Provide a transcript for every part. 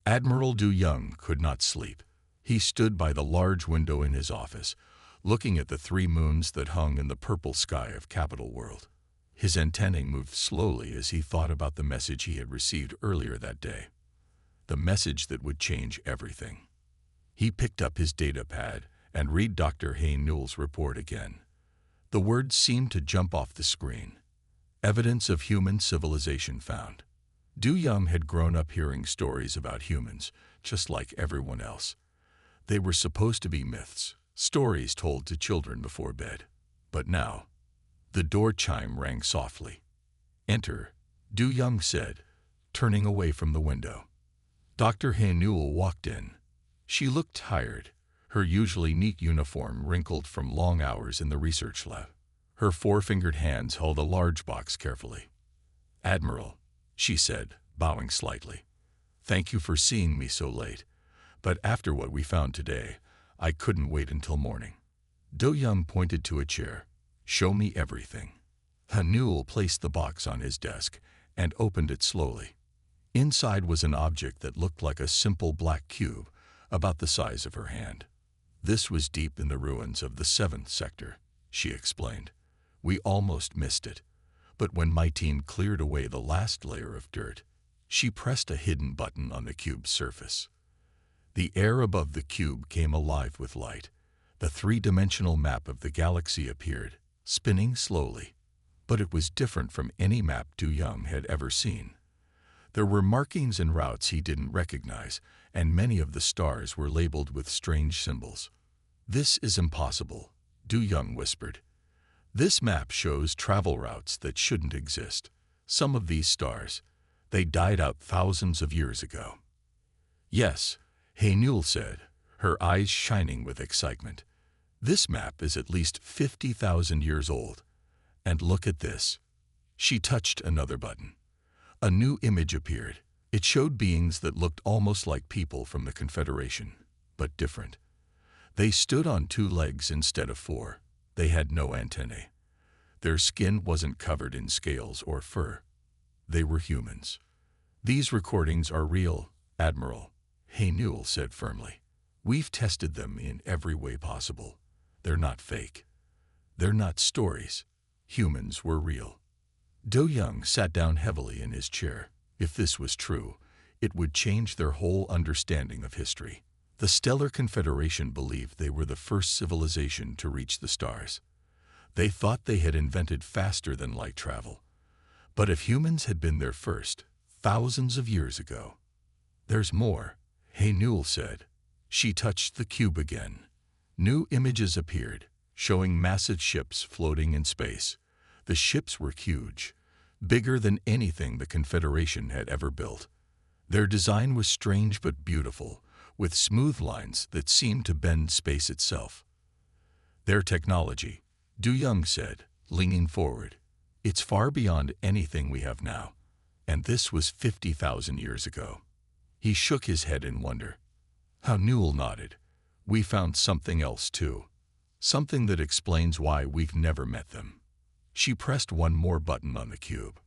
Admiral Du Young could not sleep. He stood by the large window in his office, looking at the three moons that hung in the purple sky of Capital World. His antennae moved slowly as he thought about the message he had received earlier that day. The message that would change everything. He picked up his data pad and read Dr. Hay Newell's report again. The words seemed to jump off the screen. Evidence of human civilization found. Du Young had grown up hearing stories about humans, just like everyone else. They were supposed to be myths, stories told to children before bed. But now, the door chime rang softly. "Enter," Du Young said, turning away from the window. Dr. Hay Newell walked in. She looked tired, her usually neat uniform wrinkled from long hours in the research lab. Her four-fingered hands held a large box carefully. "Admiral," she said, bowing slightly. "Thank you for seeing me so late, but after what we found today, I couldn't wait until morning." Du Young pointed to a chair. "Show me everything." Newell placed the box on his desk and opened it slowly. Inside was an object that looked like a simple black cube, about the size of her hand. "This was deep in the ruins of the 7th sector," she explained. "We almost missed it, but when my team cleared away the last layer of dirt," she pressed a hidden button on the cube's surface. The air above the cube came alive with light. The three-dimensional map of the galaxy appeared, spinning slowly. But it was different from any map Du Young had ever seen. There were markings and routes he didn't recognize, and many of the stars were labeled with strange symbols. "This is impossible," Du Young whispered. "This map shows travel routes that shouldn't exist. Some of these stars, they died out thousands of years ago." "Yes," Hay Newell said, her eyes shining with excitement. "This map is at least 50,000 years old. And look at this." She touched another button. A new image appeared. It showed beings that looked almost like people from the Confederation, but different. They stood on two legs instead of four. They had no antennae. Their skin wasn't covered in scales or fur. They were humans. "These recordings are real, Admiral," Hay Newell said firmly. "We've tested them in every way possible. They're not fake. They're not stories. Humans were real." Du Young sat down heavily in his chair. If this was true, it would change their whole understanding of history. The Stellar Confederation believed they were the first civilization to reach the stars. They thought they had invented faster-than-light travel. But if humans had been there first, thousands of years ago— "There's more," Hay Newell said. She touched the cube again. New images appeared, showing massive ships floating in space. The ships were huge, bigger than anything the Confederation had ever built. Their design was strange but beautiful, with smooth lines that seemed to bend space itself. "Their technology," Du Young said, leaning forward. "It's far beyond anything we have now. And this was 50,000 years ago." He shook his head in wonder. Newell nodded. "We found something else too. Something that explains why we've never met them." She pressed one more button on the cube.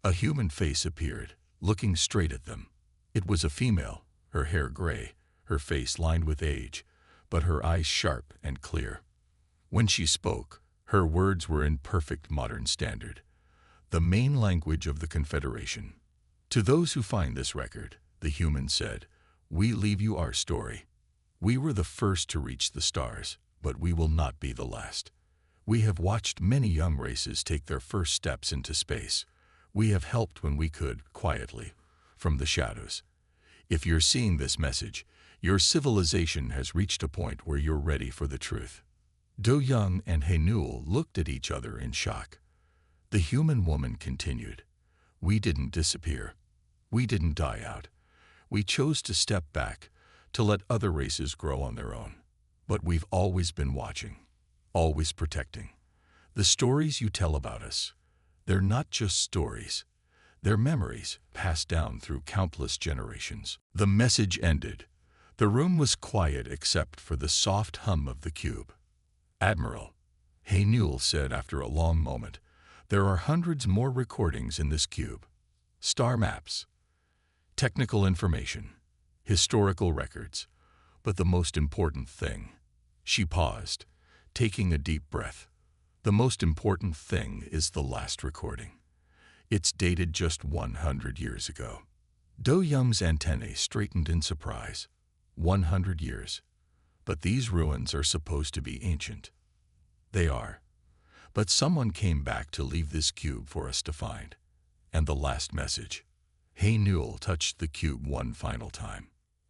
A human face appeared, looking straight at them. It was a female, her hair gray, her face lined with age, but her eyes sharp and clear. When she spoke, her words were in perfect modern standard, the main language of the Confederation. "To those who find this record," the human said, "we leave you our story. We were the first to reach the stars, but we will not be the last. We have watched many young races take their first steps into space. We have helped when we could, quietly, from the shadows. If you're seeing this message, your civilization has reached a point where you're ready for the truth." Du Young and Hay Newell looked at each other in shock. The human woman continued, "We didn't disappear. We didn't die out. We chose to step back, to let other races grow on their own. But we've always been watching, always protecting. The stories you tell about us, they're not just stories. They're memories passed down through countless generations." The message ended. The room was quiet except for the soft hum of the cube. "Admiral," Hay Newell said after a long moment, "there are hundreds more recordings in this cube. Star maps, technical information, historical records. But the most important thing, she paused, taking a deep breath. The most important thing is the last recording. It's dated just 100 years ago. Do Young's antennae straightened in surprise. 100 years. But these ruins are supposed to be ancient. They are. But someone came back to leave this cube for us to find. And the last message. Hey Newell touched the cube one final time.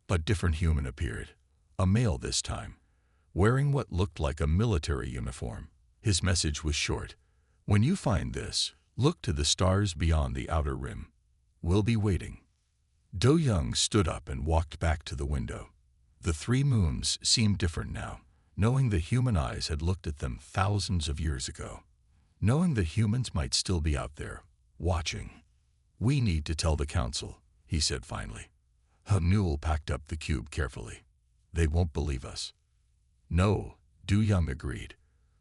But different human appeared. A male this time, wearing what looked like a military uniform. His message was short. When you find this, look to the stars beyond the outer rim. We'll be waiting. Do Young stood up and walked back to the window. The three moons seemed different now, knowing that human eyes had looked at them thousands of years ago. Knowing that humans might still be out there, watching. We need to tell the council, he said finally. Newell packed up the cube carefully. They won't believe us. No, Do Young agreed.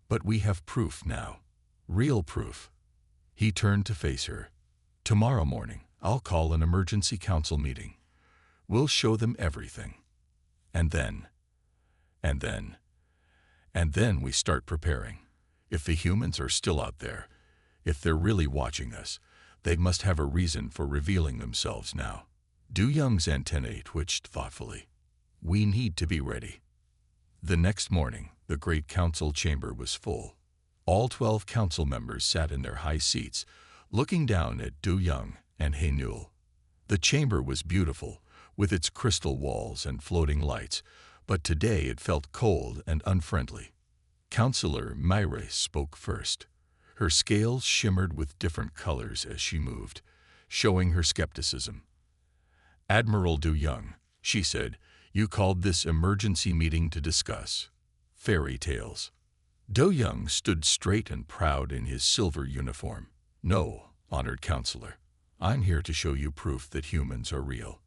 But we have proof now. Real proof. He turned to face her. Tomorrow morning, I'll call an emergency council meeting. We'll show them everything. And then we start preparing. If the humans are still out there, if they're really watching us, they must have a reason for revealing themselves now. Do Young's antennae twitched thoughtfully. We need to be ready. The next morning, the great council chamber was full. All 12 council members sat in their high seats, looking down at Do Young and Hey Newell. The chamber was beautiful, with its crystal walls and floating lights, but today it felt cold and unfriendly. Councillor Myre spoke first. Her scales shimmered with different colors as she moved, showing her skepticism. Admiral Do Young, she said, you called this emergency meeting to discuss fairy tales. Do Young stood straight and proud in his silver uniform. No, honored counselor, I'm here to show you proof that humans are real,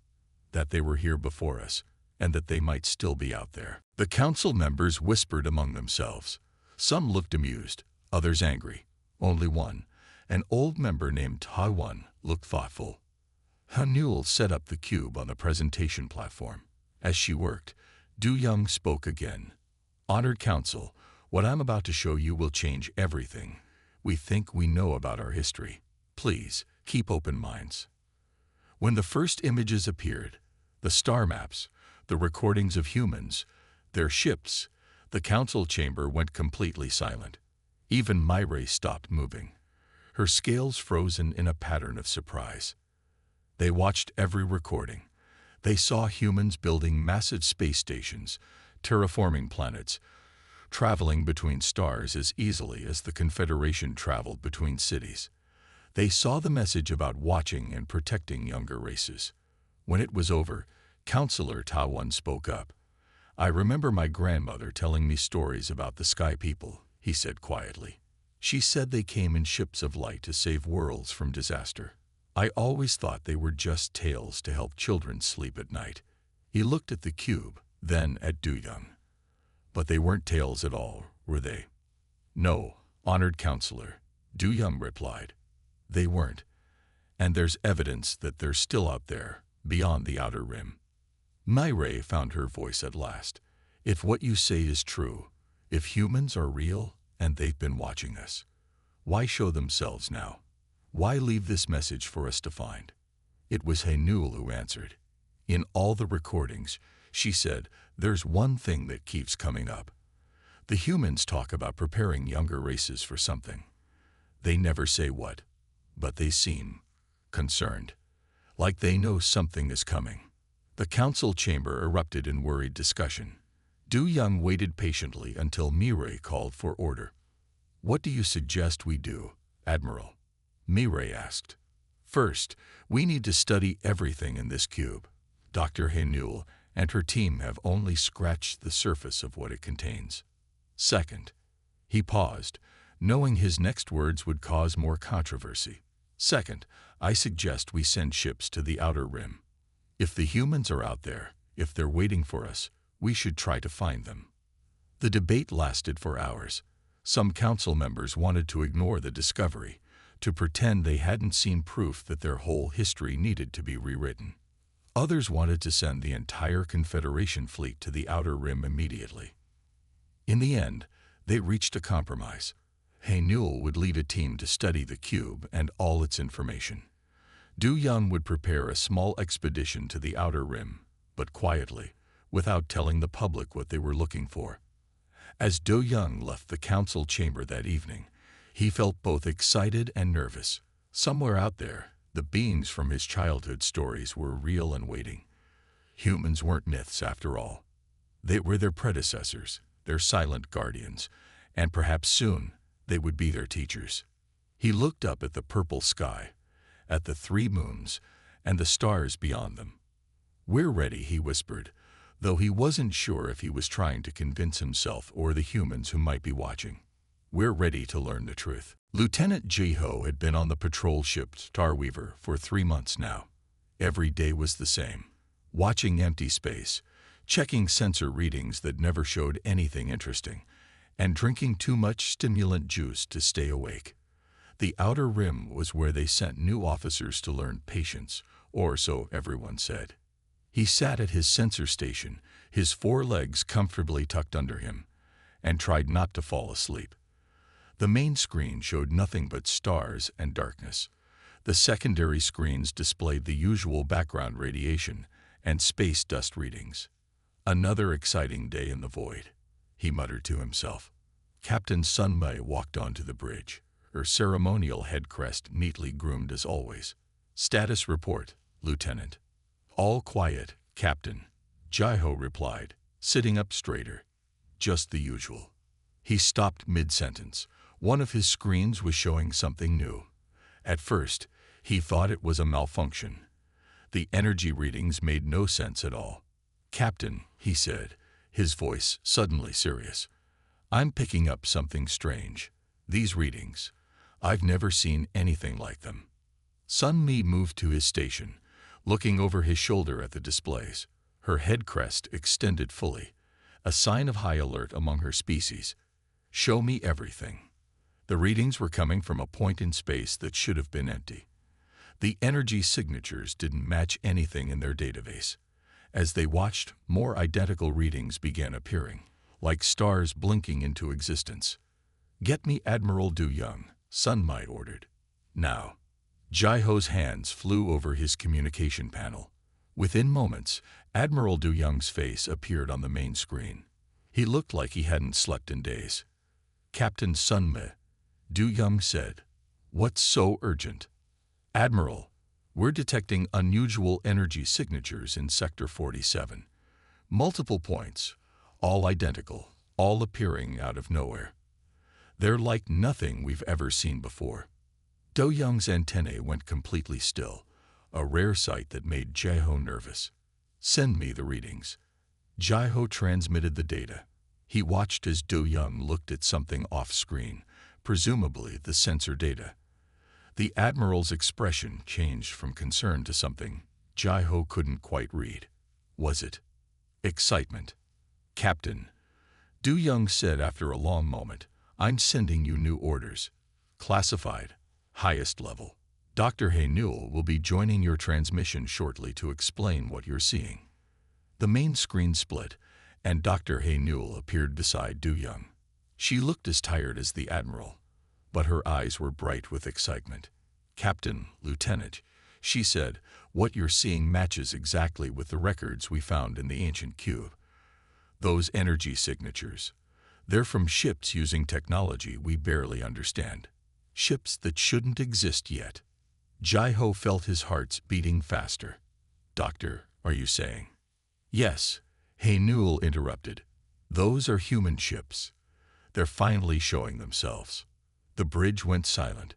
that they were here before us, and that they might still be out there. The council members whispered among themselves. Some looked amused, others angry. Only one, an old member named Ta-One, looked thoughtful. Newell set up the cube on the presentation platform. As she worked, Do Young spoke again. Honored Council, what I'm about to show you will change everything we think we know about our history. Please, keep open minds. When the first images appeared, the star maps, the recordings of humans, their ships, the council chamber went completely silent. Even Myre stopped moving, her scales frozen in a pattern of surprise. They watched every recording. They saw humans building massive space stations, terraforming planets, traveling between stars as easily as the Confederation traveled between cities. They saw the message about watching and protecting younger races. When it was over, Counselor Ta-One spoke up. I remember my grandmother telling me stories about the Sky People, he said quietly. She said they came in ships of light to save worlds from disaster. I always thought they were just tales to help children sleep at night. He looked at the cube, then at Do Young. But they weren't tales at all, were they? No, honored counselor, Do Young replied. They weren't. And there's evidence that they're still out there, beyond the outer rim. Myre found her voice at last. If what you say is true, if humans are real and they've been watching us, why show themselves now? Why leave this message for us to find? It was Hey Newell who answered. In all the recordings, she said, there's one thing that keeps coming up. The humans talk about preparing younger races for something. They never say what, but they seem concerned, like they know something is coming. The council chamber erupted in worried discussion. Do Young waited patiently until Myre called for order. What do you suggest we do, Admiral? Myre asked. First, we need to study everything in this cube. Dr. Hey Newell and her team have only scratched the surface of what it contains. Second, he paused, knowing his next words would cause more controversy. Second, I suggest we send ships to the outer rim. If the humans are out there, if they're waiting for us, we should try to find them. The debate lasted for hours. Some council members wanted to ignore the discovery, to pretend they hadn't seen proof that their whole history needed to be rewritten. Others wanted to send the entire Confederation fleet to the Outer Rim immediately. In the end, they reached a compromise. Newell would lead a team to study the cube and all its information. Du Young would prepare a small expedition to the Outer Rim, but quietly, without telling the public what they were looking for. As Du Young left the council chamber that evening, he felt both excited and nervous. Somewhere out there, the beings from his childhood stories were real and waiting. Humans weren't myths after all. They were their predecessors, their silent guardians, and perhaps soon they would be their teachers. He looked up at the purple sky, at the 3 moons, and the stars beyond them. "We're ready," he whispered, though he wasn't sure if he was trying to convince himself or the humans who might be watching. "We're ready to learn the truth." Lieutenant Jiho had been on the patrol ship Starweaver for 3 months now. Every day was the same. Watching empty space, checking sensor readings that never showed anything interesting, and drinking too much stimulant juice to stay awake. The Outer Rim was where they sent new officers to learn patience, or so everyone said. He sat at his sensor station, his 4 legs comfortably tucked under him, and tried not to fall asleep. The main screen showed nothing but stars and darkness. The secondary screens displayed the usual background radiation and space dust readings. "Another exciting day in the void," he muttered to himself. Captain Sunmei walked onto the bridge, her ceremonial head crest neatly groomed as always. "Status report, Lieutenant." "All quiet, Captain," Jiho replied, sitting up straighter. "Just the usual." He stopped mid-sentence. One of his screens was showing something new. At first, he thought it was a malfunction. The energy readings made no sense at all. "Captain," he said, his voice suddenly serious, "I'm picking up something strange. These readings, I've never seen anything like them." Sunmi moved to his station, looking over his shoulder at the displays. Her head crest extended fully, a sign of high alert among her species. "Show me everything." The readings were coming from a point in space that should have been empty. The energy signatures didn't match anything in their database. As they watched, more identical readings began appearing, like stars blinking into existence. "Get me Admiral Du Young," Sunmai ordered. "Now." Jiho's hands flew over his communication panel. Within moments, Admiral Du Young's face appeared on the main screen. He looked like he hadn't slept in days. "Captain Sunmei," Du Young said. "What's so urgent?" "Admiral, we're detecting unusual energy signatures in Sector 47. Multiple points, all identical, all appearing out of nowhere. They're like nothing we've ever seen before." Du Young's antennae went completely still, a rare sight that made Jiho nervous. "Send me the readings." Jiho transmitted the data. He watched as Du Young looked at something off-screen, presumably the sensor data. The Admiral's expression changed from concern to something Jiho couldn't quite read. Was it excitement? "Captain," Du Young said after a long moment, "I'm sending you new orders. Classified, highest level. Dr. Newell will be joining your transmission shortly to explain what you're seeing." The main screen split, and Dr. Newell appeared beside Du Young. She looked as tired as the Admiral, but her eyes were bright with excitement. "Captain, Lieutenant," she said, "what you're seeing matches exactly with the records we found in the ancient cube. Those energy signatures, they're from ships using technology we barely understand. Ships that shouldn't exist yet." Jiho felt his heart beating faster. "Doctor, are you saying?" "Yes," Newell interrupted. "Those are human ships. They're finally showing themselves." The bridge went silent.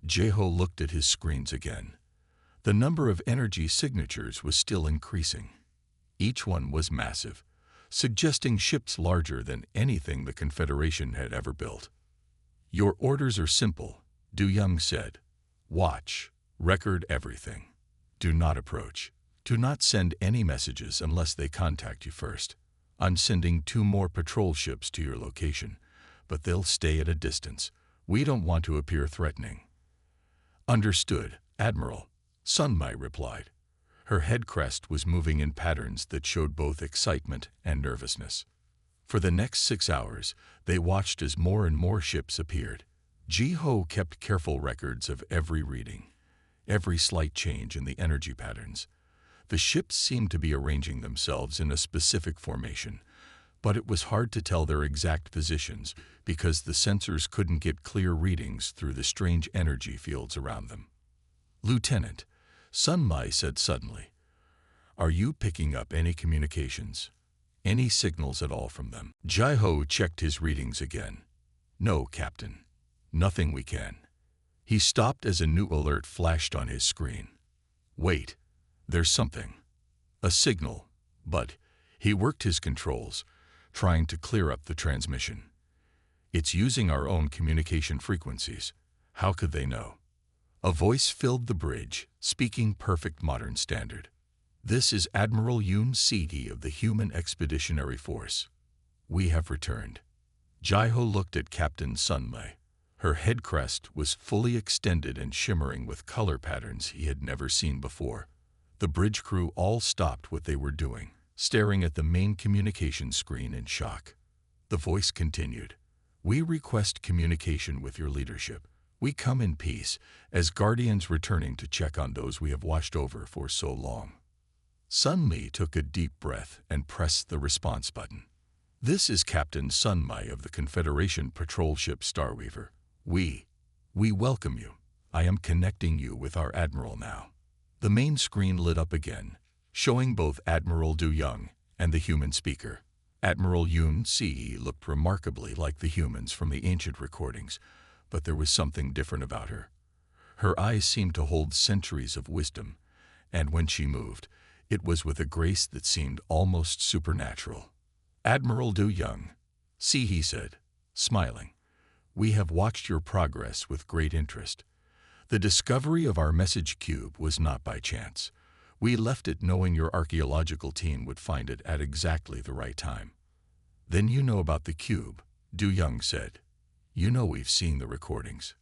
Jiho looked at his screens again. The number of energy signatures was still increasing. Each one was massive, suggesting ships larger than anything the Confederation had ever built. "Your orders are simple," Du Young said. "Watch, record everything. Do not approach. Do not send any messages unless they contact you first. I'm sending 2 more patrol ships to your location, but they'll stay at a distance. We don't want to appear threatening." "Understood, Admiral," Sunmai replied. Her head crest was moving in patterns that showed both excitement and nervousness. For the next 6 hours, they watched as more and more ships appeared. Ji-ho kept careful records of every reading, every slight change in the energy patterns. The ships seemed to be arranging themselves in a specific formation, but it was hard to tell their exact positions because the sensors couldn't get clear readings through the strange energy fields around them. "Lieutenant," Sun Mai said suddenly, "are you picking up any communications? Any signals at all from them?" Ji-ho checked his readings again. "No, Captain. Nothing we can." He stopped as a new alert flashed on his screen. "Wait, there's something. A signal, but..." He worked his controls, trying to clear up the transmission. "It's using our own communication frequencies. How could they know?" A voice filled the bridge, speaking perfect modern standard. "This is Admiral Yoon Se-hee of the Human Expeditionary Force. We have returned." Ji-ho looked at Captain Sun Mai. Her head crest was fully extended and shimmering with color patterns he had never seen before. The bridge crew all stopped what they were doing, staring at the main communication screen in shock. The voice continued, "We request communication with your leadership. We come in peace, as guardians returning to check on those we have watched over for so long." Sun Mi took a deep breath and pressed the response button. "This is Captain Sun Mai of the Confederation patrol ship Starweaver. We welcome you. I am connecting you with our Admiral now." The main screen lit up again, showing both Admiral Du Young and the human speaker. Admiral Yoon Se-hee looked remarkably like the humans from the ancient recordings, but there was something different about her. Her eyes seemed to hold centuries of wisdom, and when she moved, it was with a grace that seemed almost supernatural. "Admiral Du Young," Se-hee said, smiling, "we have watched your progress with great interest. The discovery of our message cube was not by chance. We left it knowing your archaeological team would find it at exactly the right time." "Then you know about the cube," Du Young said. "You know we've seen the recordings."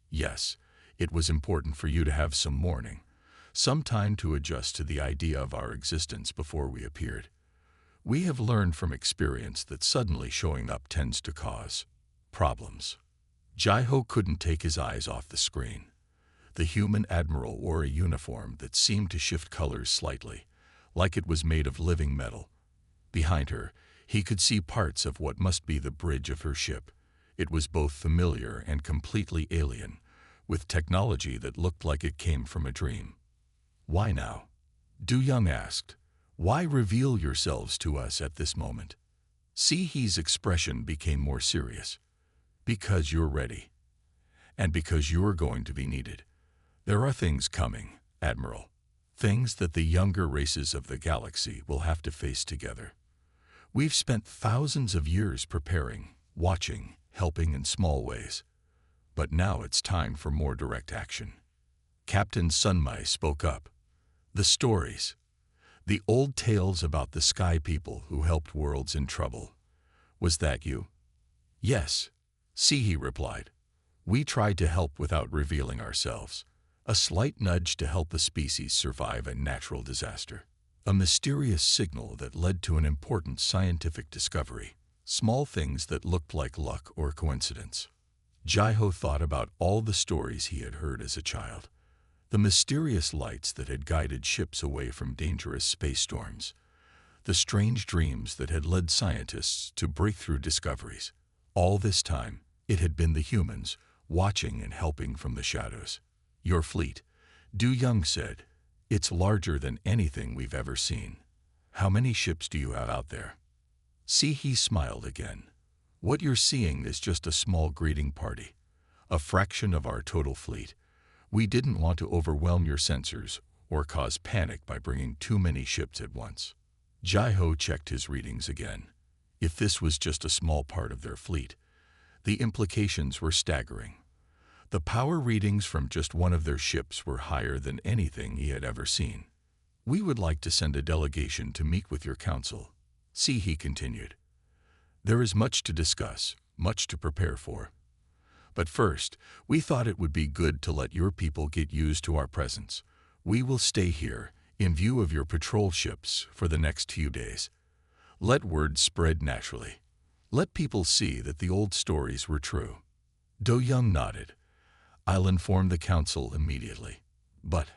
"Yes, it was important for you to have some warning, some time to adjust to the idea of our existence before we appeared. We have learned from experience that suddenly showing up tends to cause problems." Ji-ho couldn't take his eyes off the screen. The human admiral wore a uniform that seemed to shift colors slightly, like it was made of living metal. Behind her, he could see parts of what must be the bridge of her ship. It was both familiar and completely alien, with technology that looked like it came from a dream. "Why now?" Du Young asked. "Why reveal yourselves to us at this moment?" Se-hee's expression became more serious. "Because you're ready. And because you're going to be needed. There are things coming, Admiral. Things that the younger races of the galaxy will have to face together. We've spent thousands of years preparing, watching, helping in small ways. But now it's time for more direct action." Captain Sun Mai spoke up. "The stories. The old tales about the sky people who helped worlds in trouble. Was that you?" "Yes," Se-hee replied. "We tried to help without revealing ourselves. A slight nudge to help the species survive a natural disaster. A mysterious signal that led to an important scientific discovery. Small things that looked like luck or coincidence." Ji-ho thought about all the stories he had heard as a child. The mysterious lights that had guided ships away from dangerous space storms. The strange dreams that had led scientists to breakthrough discoveries. All this time, it had been the humans, watching and helping from the shadows. "Your fleet," Du Young said. "It's larger than anything we've ever seen. How many ships do you have out there?" Se-hee smiled again. "What you're seeing is just a small greeting party. A fraction of our total fleet. We didn't want to overwhelm your sensors or cause panic by bringing too many ships at once." Ji-ho checked his readings again. If this was just a small part of their fleet, the implications were staggering. The power readings from just one of their ships were higher than anything he had ever seen. "We would like to send a delegation to meet with your council," Se-hee continued. "There is much to discuss, much to prepare for. But first, we thought it would be good to let your people get used to our presence. We will stay here, in view of your patrol ships for the next few days. Let word spread naturally. Let people see that the old stories were true." Do Young nodded. "I'll inform the council immediately. But,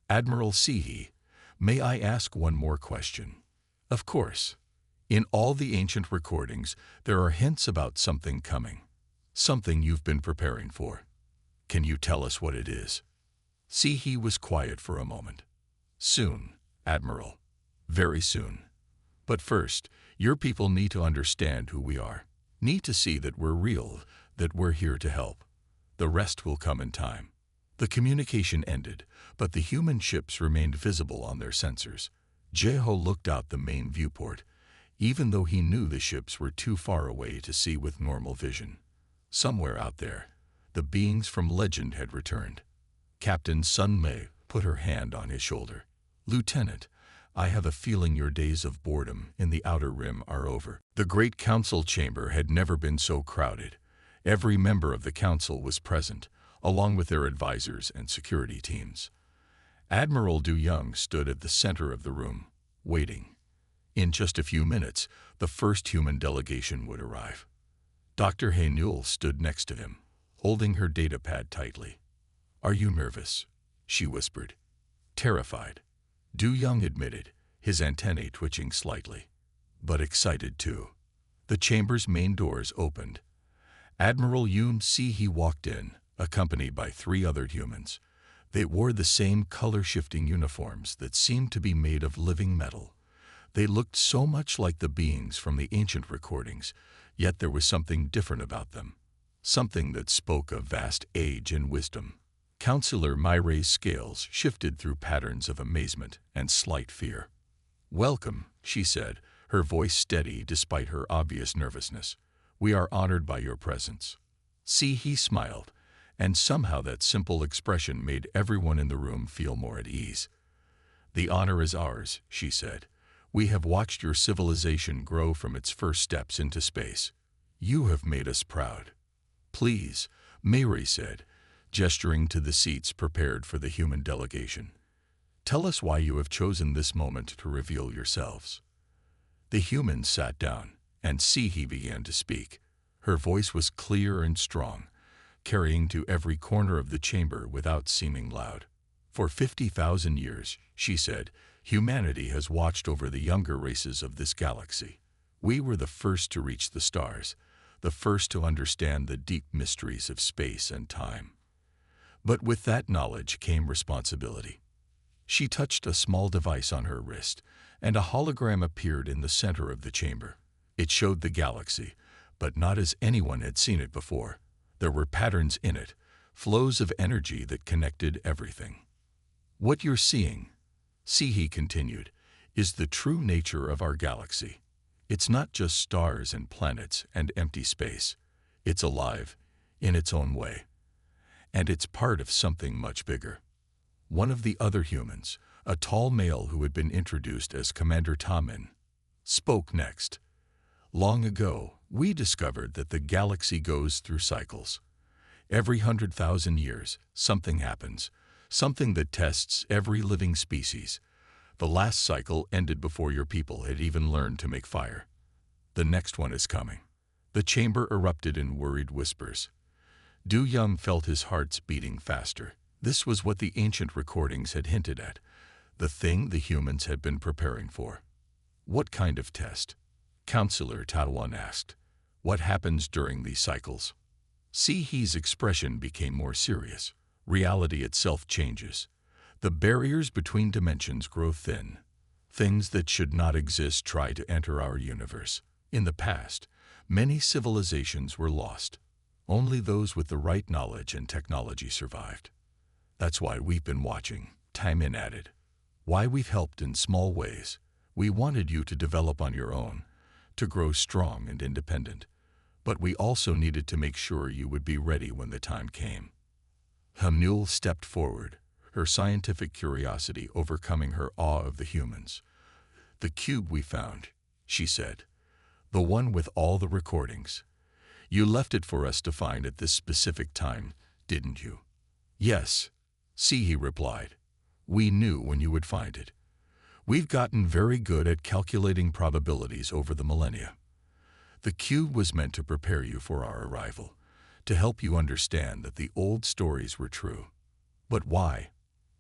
Admiral Sihi, may I ask one more question?" "Of course. In all the ancient recordings, there are hints about something coming. Something you've been preparing for. Can you tell us what it is?" Sihi was quiet for a moment. "Soon, Admiral. Very soon. But first, your people need to understand who we are. Need to see that we're real, that we're here to help. The rest will come in time." The communication ended, but the human ships remained visible on their sensors. Jeho looked out the main viewport, even though he knew the ships were too far away to see with normal vision. Somewhere out there, the beings from legend had returned. Captain Sun Mei put her hand on his shoulder. "Lieutenant, I have a feeling your days of boredom in the Outer Rim are over." The great council chamber had never been so crowded. Every member of the council was present, along with their advisors and security teams. Admiral Du Young stood at the center of the room, waiting. In just a few minutes, the first human delegation would arrive. Dr. Haynul stood next to him, holding her datapad tightly. "Are you nervous?" she whispered. "Terrified," Du Young admitted, his antennae twitching slightly. "But excited too." The chamber's main doors opened. Admiral Yoon Si-hee walked in, accompanied by 3 other humans. They wore the same color-shifting uniforms that seemed to be made of living metal. They looked so much like the beings from the ancient recordings, yet there was something different about them. Something that spoke of vast age and wisdom. Counselor Maire's scales shifted through patterns of amazement and slight fear. "Welcome," she said, her voice steady despite her obvious nervousness. "We are honored by your presence." Si-hee smiled, and somehow that simple expression made everyone in the room feel more at ease. "The honor is ours," she said. "We have watched your civilization grow from its first steps into space. You have made us proud." "Please," Maire said, gesturing to the seats prepared for the human delegation. "Tell us why you have chosen this moment to reveal yourselves." The humans sat down, and Si-hee began to speak. Her voice was clear and strong, carrying to every corner of the chamber without seeming loud. "For 50,000 years," she said, "humanity has watched over the younger races of this galaxy. We were the first to reach the stars, the first to understand the deep mysteries of space and time. But with that knowledge came responsibility." She touched a small device on her wrist, and a hologram appeared in the center of the chamber. It showed the galaxy, but not as anyone had seen it before. There were patterns in it, flows of energy that connected everything. "What you're seeing," Si-hee continued, "is the true nature of our galaxy. It's not just stars and planets and empty space. It's alive, in its own way. And it's part of something much bigger." One of the other humans, a tall male who had been introduced as Commander Tamin, spoke next. "Long ago, we discovered that the galaxy goes through cycles. Every 100,000 years, something happens, something that tests every living species. The last cycle ended before your people had even learned to make fire. The next one is coming." The chamber erupted in worried whispers. Du Young felt his heart beating faster. This was what the ancient recordings had hinted at, the thing the humans had been preparing for. "What kind of test?" Counselor Taiwan asked. "What happens during these cycles?" Si-hee's expression became more serious. "Reality itself changes. The barriers between dimensions grow thin. Things that should not exist try to enter our universe. In the past, many civilizations were lost. Only those with the right knowledge and technology survived. That's why we've been watching," Taimin added. "Why we've helped in small ways. We wanted you to develop on your own, to grow strong and independent. But we also needed to make sure you would be ready when the time came." Hamnul stepped forward, her scientific curiosity overcoming her awe of the humans. "The cube we found," she said. "The one with all the recordings. You left it for us to find at this specific time, didn't you?" "Yes," Si-hee replied. "We knew when you would find it. We've gotten very good at calculating probabilities over the millennia. The cube was meant to prepare you for our arrival, to help you understand that the old stories were true. But why?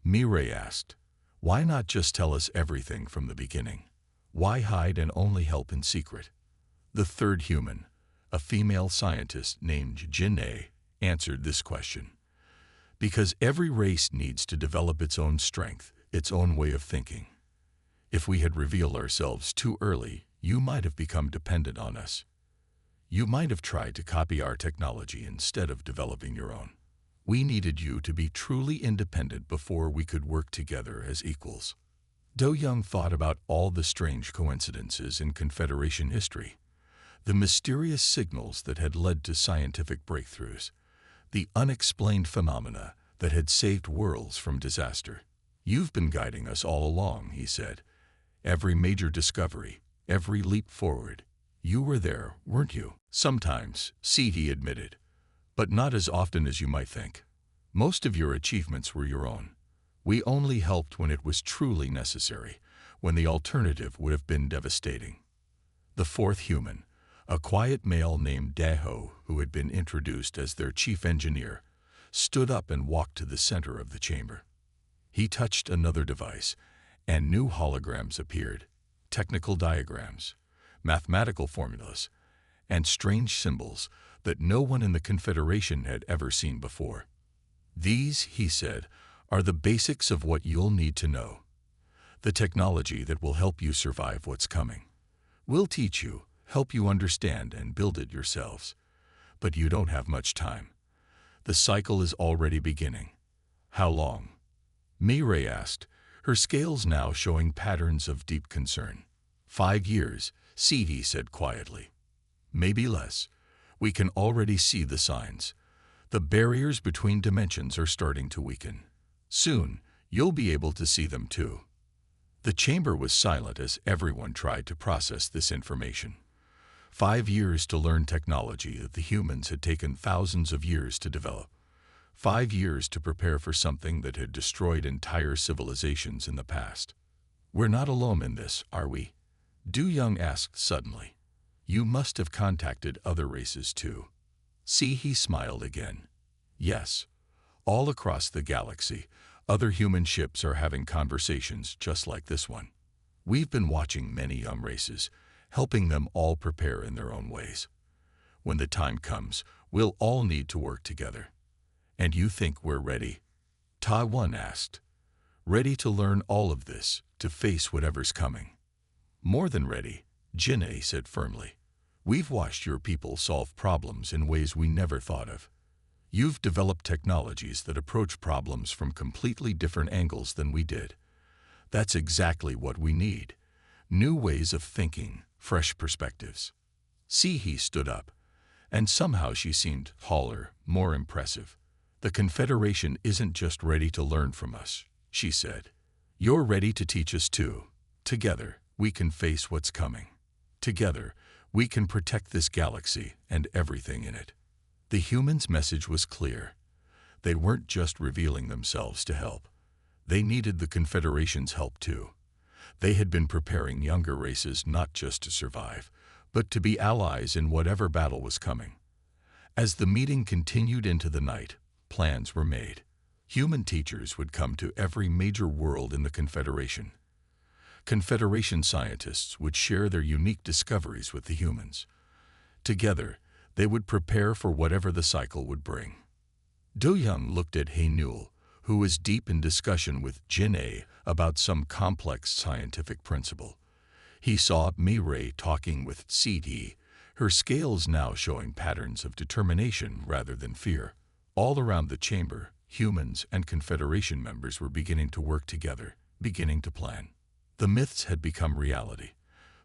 Mireille asked. Why not just tell us everything from the beginning? Why hide and only help in secret? The third human, a female scientist named Jinne, answered this question. Because every race needs to develop its own strength, its own way of thinking. If we had revealed ourselves too early, you might have become dependent on us. You might have tried to copy our technology instead of developing your own. We needed you to be truly independent before we could work together as equals. Do Young thought about all the strange coincidences in Confederation history, the mysterious signals that had led to scientific breakthroughs, the unexplained phenomena that had saved worlds from disaster. You've been guiding us all along, he said. Every major discovery, every leap forward. You were there, weren't you? Sometimes, he admitted, but not as often as you might think. Most of your achievements were your own. We only helped when it was truly necessary, when the alternative would have been devastating. The fourth human, a quiet male named Daho, who had been introduced as their chief engineer, stood up and walked to the center of the chamber. He touched another device, and new holograms appeared, technical diagrams, mathematical formulas, and strange symbols that no one in the Confederation had ever seen before. These, he said, are the basics of what you'll need to know. The technology that will help you survive what's coming. We'll teach you, help you understand and build it yourselves. But you don't have much time. The cycle is already beginning. How long? Mireille asked, her scales now showing patterns of deep concern. 5 years, he said quietly. Maybe less. We can already see the signs. The barriers between dimensions are starting to weaken. Soon, you'll be able to see them too. The chamber was silent as everyone tried to process this information. 5 years to learn technology that the humans had taken thousands of years to develop. 5 years to prepare for something that had destroyed entire civilizations in the past. We're not alone in this, are we? Du Young asked suddenly. You must have contacted other races too. He smiled again. Yes. All across the galaxy, other human ships are having conversations just like this one. We've been watching many young races, helping them all prepare in their own ways. When the time comes, we'll all need to work together. And you think we're ready? Ta One asked. Ready to learn all of this, to face whatever's coming. More than ready, Jinne said firmly. We've watched your people solve problems in ways we never thought of. You've developed technologies that approach problems from completely different angles than we did. That's exactly what we need. New ways of thinking, fresh perspectives. He stood up, and somehow she seemed taller, more impressive. The Confederation isn't just ready to learn from us, she said. You're ready to teach us too. Together, we can face what's coming. Together, we can protect this galaxy and everything in it. The humans' message was clear. They weren't just revealing themselves to help. They needed the Confederation's help too. They had been preparing younger races not just to survive, but to be allies in whatever battle was coming. As the meeting continued into the night, plans were made. Human teachers would come to every major world in the Confederation. Confederation scientists would share their unique discoveries with the humans. Together, they would prepare for whatever the cycle would bring. Do Young looked at Hainul, who was deep in discussion with Jinne about some complex scientific principle. He saw Mireille talking with Cidi, her scales now showing patterns of determination rather than fear. All around the chamber, humans and Confederation members were beginning to work together, beginning to plan. The myths had become reality,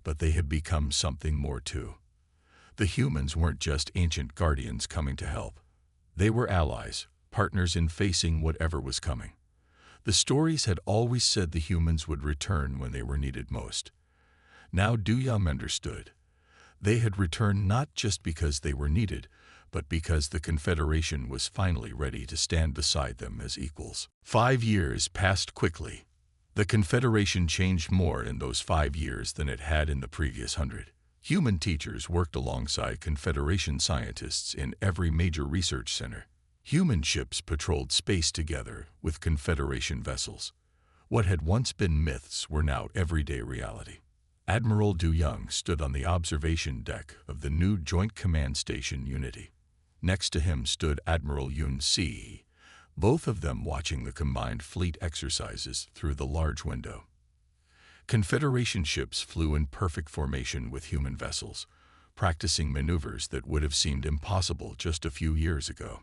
but they had become something more too. The humans weren't just ancient guardians coming to help. They were allies, partners in facing whatever was coming. The stories had always said the humans would return when they were needed most. Now Du Young understood. They had returned not just because they were needed, but because the Confederation was finally ready to stand beside them as equals. 5 years passed quickly. The Confederation changed more in those 5 years than it had in the previous 100. Human teachers worked alongside Confederation scientists in every major research center. Human ships patrolled space together with Confederation vessels. What had once been myths were now everyday reality. Admiral Du Young stood on the observation deck of the new Joint Command Station Unity. Next to him stood Admiral Yun Si, both of them watching the combined fleet exercises through the large window. Confederation ships flew in perfect formation with human vessels, practicing maneuvers that would have seemed impossible just a few years ago.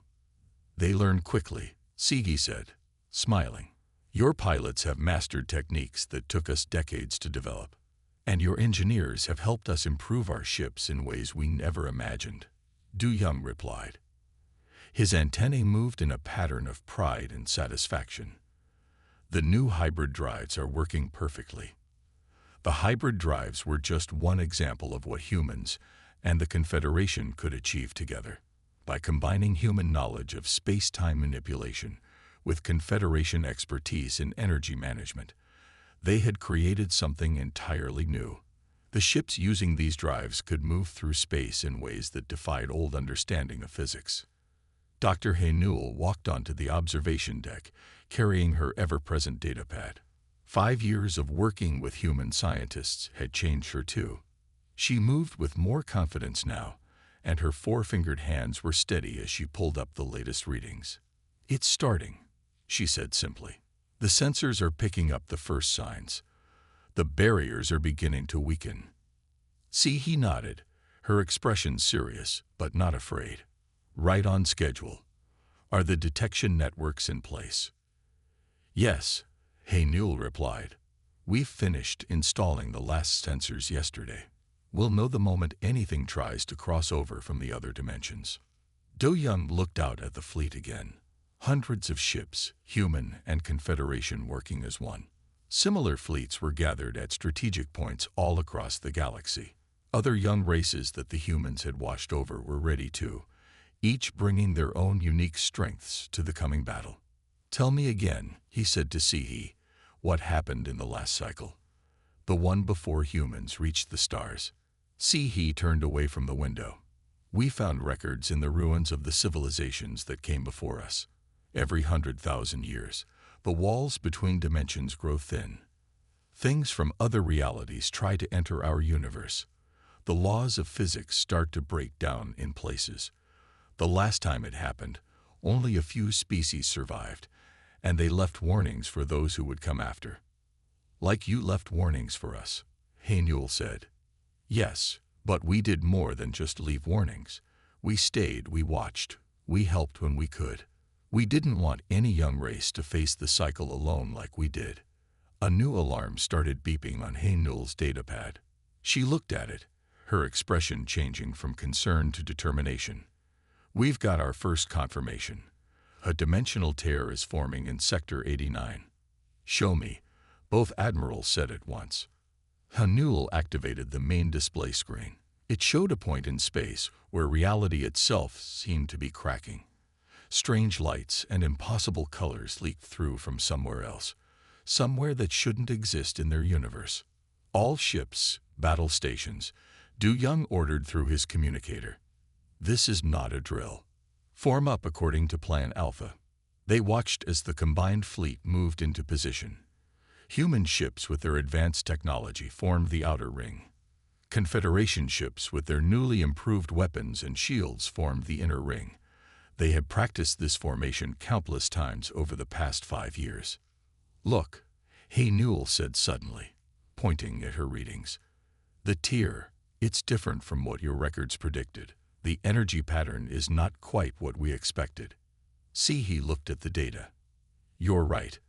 They learned quickly, Sigi said, smiling. Your pilots have mastered techniques that took us decades to develop, and your engineers have helped us improve our ships in ways we never imagined, Du Young replied. His antennae moved in a pattern of pride and satisfaction. The new hybrid drives are working perfectly. The hybrid drives were just one example of what humans and the Confederation could achieve together. By combining human knowledge of space-time manipulation with Confederation expertise in energy management, they had created something entirely new. The ships using these drives could move through space in ways that defied old understanding of physics. Dr. He Newell walked onto the observation deck, carrying her ever-present datapad. 5 years of working with human scientists had changed her too. She moved with more confidence now, and her four-fingered hands were steady as she pulled up the latest readings. It's starting, she said simply. The sensors are picking up the first signs. The barriers are beginning to weaken. See, he nodded, her expression serious, but not afraid. Right on schedule. Are the detection networks in place? Yes, He Newell replied. We've finished installing the last sensors yesterday. We'll know the moment anything tries to cross over from the other dimensions. Du Young looked out at the fleet again. Hundreds of ships, human and Confederation working as one. Similar fleets were gathered at strategic points all across the galaxy. Other young races that the humans had washed over were ready too, each bringing their own unique strengths to the coming battle. Tell me again, he said to Sihi, what happened in the last cycle, the one before humans reached the stars. Sihi turned away from the window. We found records in the ruins of the civilizations that came before us. Every 100,000 years, the walls between dimensions grow thin. Things from other realities try to enter our universe. The laws of physics start to break down in places. The last time it happened, only a few species survived, and they left warnings for those who would come after. Like you left warnings for us, He Newell said. Yes, but we did more than just leave warnings. We stayed, we watched, we helped when we could. We didn't want any young race to face the cycle alone like we did. A new alarm started beeping on He Newell's datapad. She looked at it, her expression changing from concern to determination. We've got our first confirmation. A dimensional tear is forming in Sector 89. Show me, both admirals said at once. He Newell activated the main display screen. It showed a point in space where reality itself seemed to be cracking. Strange lights and impossible colors leaked through from somewhere else, somewhere that shouldn't exist in their universe. All ships, battle stations, Du Young ordered through his communicator. This is not a drill. Form up according to Plan Alpha. They watched as the combined fleet moved into position. Human ships with their advanced technology formed the outer ring. Confederation ships with their newly improved weapons and shields formed the inner ring. They had practiced this formation countless times over the past 5 years. Look, He Newell said suddenly, pointing at her readings. The tier, it's different from what your records predicted. The energy pattern is not quite what we expected. Sihi looked at the data. You're right.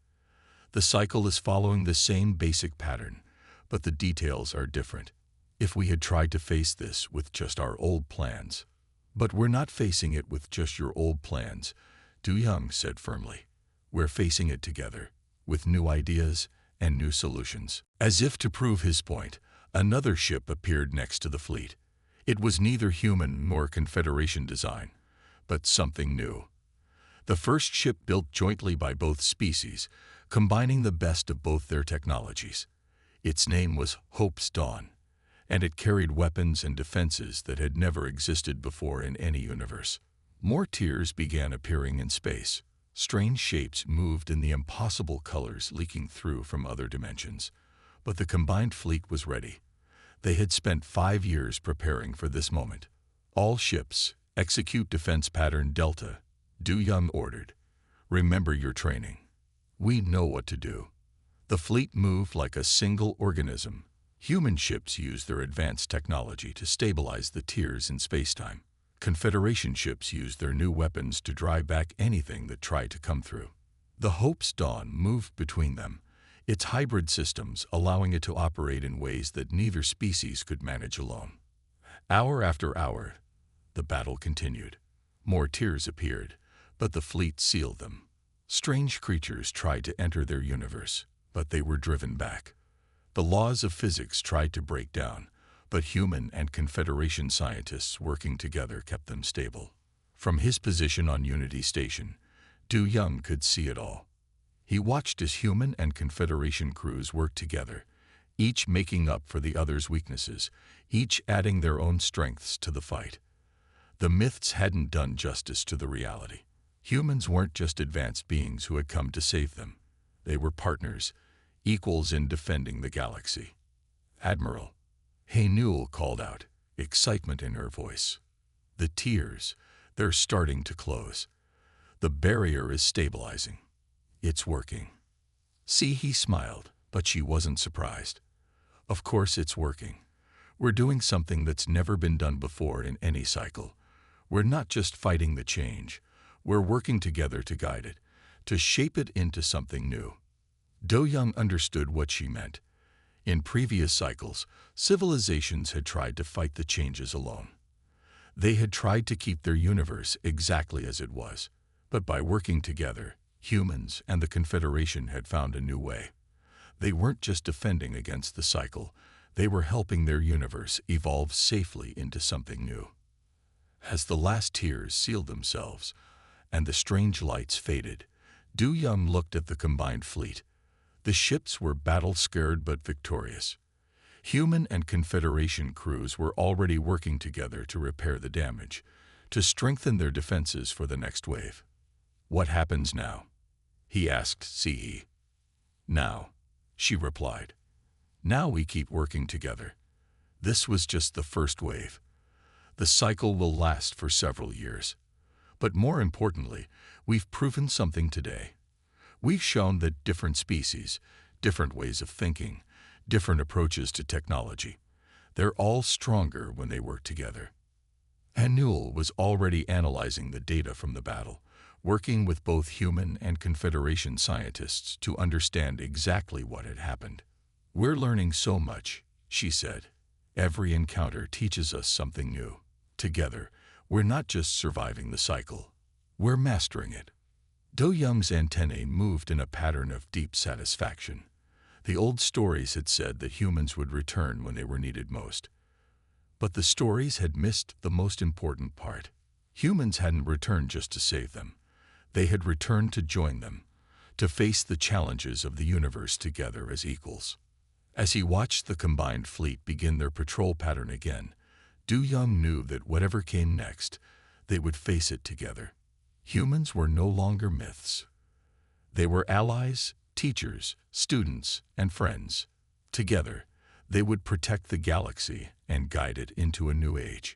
The cycle is following the same basic pattern, but the details are different. If we had tried to face this with just our old plans. But we're not facing it with just your old plans, Du Young said firmly. We're facing it together, with new ideas and new solutions. As if to prove his point, another ship appeared next to the fleet. It was neither human nor Confederation design, but something new. The first ship built jointly by both species, combining the best of both their technologies. Its name was Hope's Dawn, and it carried weapons and defenses that had never existed before in any universe. More tiers began appearing in space. Strange shapes moved in the impossible colors leaking through from other dimensions. But the combined fleet was ready. They had spent 5 years preparing for this moment. All ships, execute defense pattern Delta, Du Young ordered. Remember your training. We know what to do. The fleet moved like a single organism. Human ships used their advanced technology to stabilize the tiers in spacetime. Confederation ships used their new weapons to drive back anything that tried to come through. The Hope's Dawn moved between them, its hybrid systems allowing it to operate in ways that neither species could manage alone. Hour after hour, the battle continued. More tiers appeared, but the fleet sealed them. Strange creatures tried to enter their universe, but they were driven back. The laws of physics tried to break down, but human and Confederation scientists working together kept them stable. From his position on Unity Station, Du Young could see it all. He watched as human and Confederation crews worked together, each making up for the other's weaknesses, each adding their own strengths to the fight. The myths hadn't done justice to the reality. Humans weren't just advanced beings who had come to save them. They were partners, equals in defending the galaxy. "Admiral," Newell called out, excitement in her voice. "The tiers, they're starting to close. The barrier is stabilizing. It's working." He smiled, but she wasn't surprised. "Of course it's working. We're doing something that's never been done before in any cycle. We're not just fighting the change. We're working together to guide it, to shape it into something new." Do Young understood what she meant. In previous cycles, civilizations had tried to fight the changes alone. They had tried to keep their universe exactly as it was, but by working together, humans and the Confederation had found a new way. They weren't just defending against the cycle, they were helping their universe evolve safely into something new. As the last tiers sealed themselves and the strange lights faded, Du Young looked at the combined fleet. The ships were battle-scared but victorious. Human and Confederation crews were already working together to repair the damage, to strengthen their defenses for the next wave. "What happens now?" he asked Ce. "Now," she replied. "Now we keep working together. This was just the first wave. The cycle will last for several years. But more importantly, we've proven something today. We've shown that different species, different ways of thinking, different approaches to technology, they're all stronger when they work together." Newell was already analyzing the data from the battle, working with both human and Confederation scientists to understand exactly what had happened. "We're learning so much," she said. "Every encounter teaches us something new. Together, we're not just surviving the cycle, we're mastering it." Do Young's antennae moved in a pattern of deep satisfaction. The old stories had said that humans would return when they were needed most. But the stories had missed the most important part. Humans hadn't returned just to save them. They had returned to join them, to face the challenges of the universe together as equals. As he watched the combined fleet begin their patrol pattern again, Du Young knew that whatever came next, they would face it together. Humans were no longer myths. They were allies, teachers, students, and friends. Together, they would protect the galaxy and guide it into a new age.